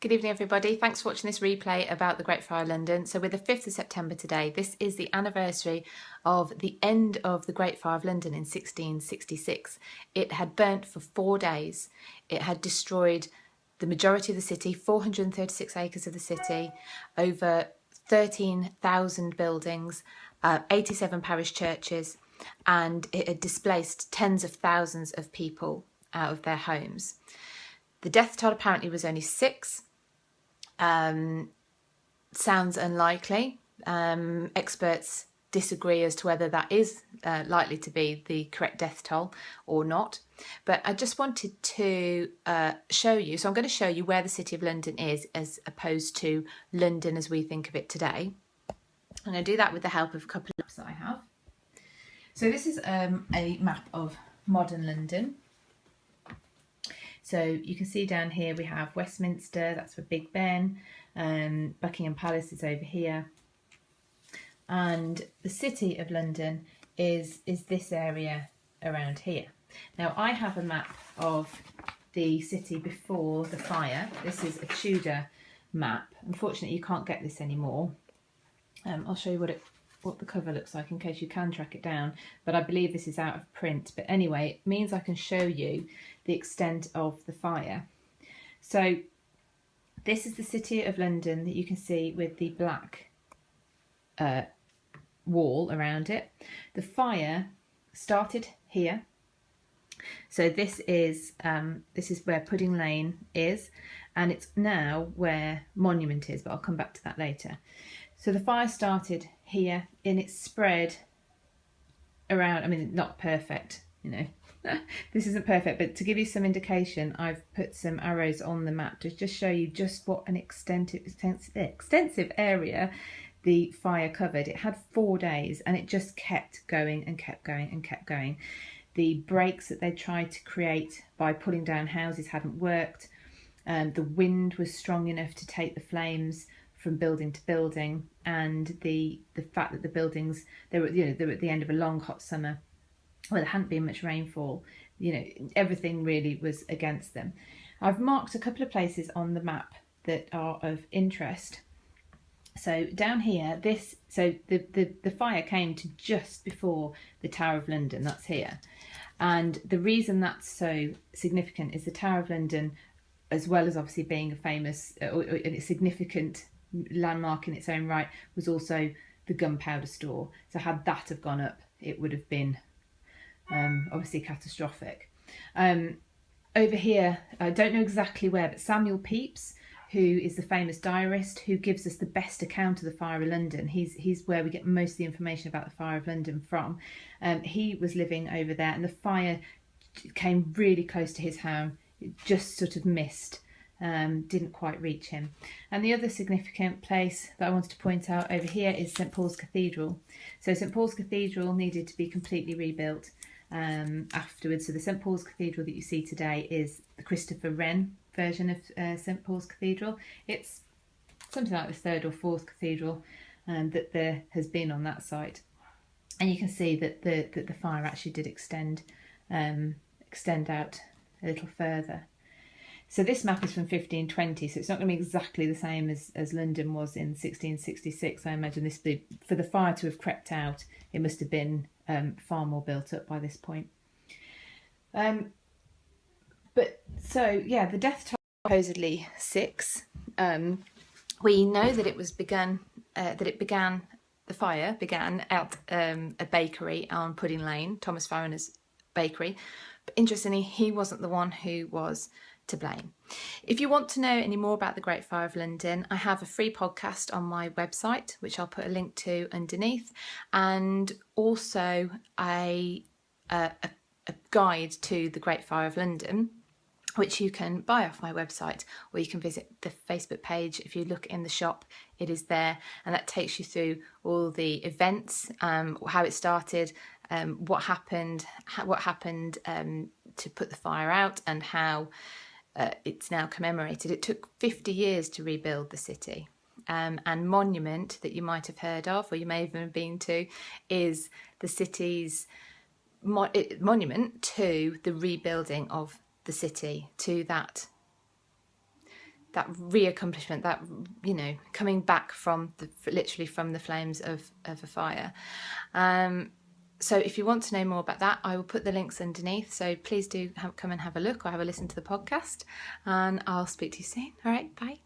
Good evening, everybody. Thanks for watching this replay about the Great Fire of London. So we're the 5th of September today. This is the anniversary of the end of the Great Fire of London in 1666. It had burnt for 4 days. It had destroyed the majority of the city, 436 acres of the city, over 13,000 buildings, 87 parish churches, and it had displaced tens of thousands of people out of their homes. The death toll apparently was only 6. Sounds unlikely. Experts disagree as to whether that is likely to be the correct death toll or not. But I just wanted to show you, so I'm going to show you where the City of London is as opposed to London as we think of it today. I'm going to do that with the help of a couple of maps that I have. So this is a map of modern London. So you can see down here we have Westminster, that's for Big Ben, Buckingham Palace is over here. And the City of London is this area around here. Now I have a map of the city before the fire. This is a Tudor map. Unfortunately you can't get this anymore. I'll show you what the cover looks like in case you can track it down, but I believe this is out of print. But anyway, it means I can show you the extent of the fire. So this is the City of London that you can see with the black wall around it. The fire started here. So this is where Pudding Lane is, and it's now where Monument is, but I'll come back to that later. So the fire started here and it spread around. I mean, not perfect, you know, this isn't perfect, but to give you some indication, I've put some arrows on the map to just show you just what an extensive area the fire covered. It had 4 days and it just kept going and kept going and kept going. The breaks that they tried to create by pulling down houses hadn't worked. The wind was strong enough to take the flames from building to building, and the fact that the buildings, they were at the end of a long hot summer, well, there hadn't been much rainfall, you know, everything really was against them. I've marked a couple of places on the map that are of interest. So down here, the fire came to just before the Tower of London, that's here. And the reason that's so significant is the Tower of London, as well as obviously being a famous or a significant landmark in its own right, was also the gunpowder store. So had that have gone up, it would have been obviously catastrophic. Over here, I don't know exactly where, but Samuel Pepys, who is the famous diarist who gives us the best account of the Fire of London, he's where we get most of the information about the Fire of London from. He was living over there, and the fire came really close to his home. It just sort of missed. Didn't quite reach him. And the other significant place that I wanted to point out over here is St Paul's Cathedral. So St Paul's Cathedral needed to be completely rebuilt afterwards. So the St Paul's Cathedral that you see today is the Christopher Wren version of St Paul's Cathedral. It's something like the 3rd or 4th cathedral that there has been on that site. And you can see that the fire actually did extend out a little further. So this map is from 1520, so it's not going to be exactly the same as London was in 1666. I imagine this, for the fire to have crept out, it must have been far more built up by this point. But so yeah, the death toll supposedly 6. We know that it was begun. The fire began at a bakery on Pudding Lane, Thomas Farriner's bakery. But interestingly, he wasn't the one who was to blame. If you want to know any more about the Great Fire of London, I have a free podcast on my website, which I'll put a link to underneath, and also a guide to the Great Fire of London, which you can buy off my website, or you can visit the Facebook page. If you look in the shop, it is there, and that takes you through all the events, how it started, what happened to put the fire out, and how it's now commemorated. It took 50 years to rebuild the city. And Monument, that you might have heard of, or you may have even been to, is the city's monument to the rebuilding of the city, to that re-accomplishment, that, you know, coming back from literally from the flames of a fire. So if you want to know more about that, I will put the links underneath. So please do come and have a look or have a listen to the podcast, and I'll speak to you soon. All right, bye.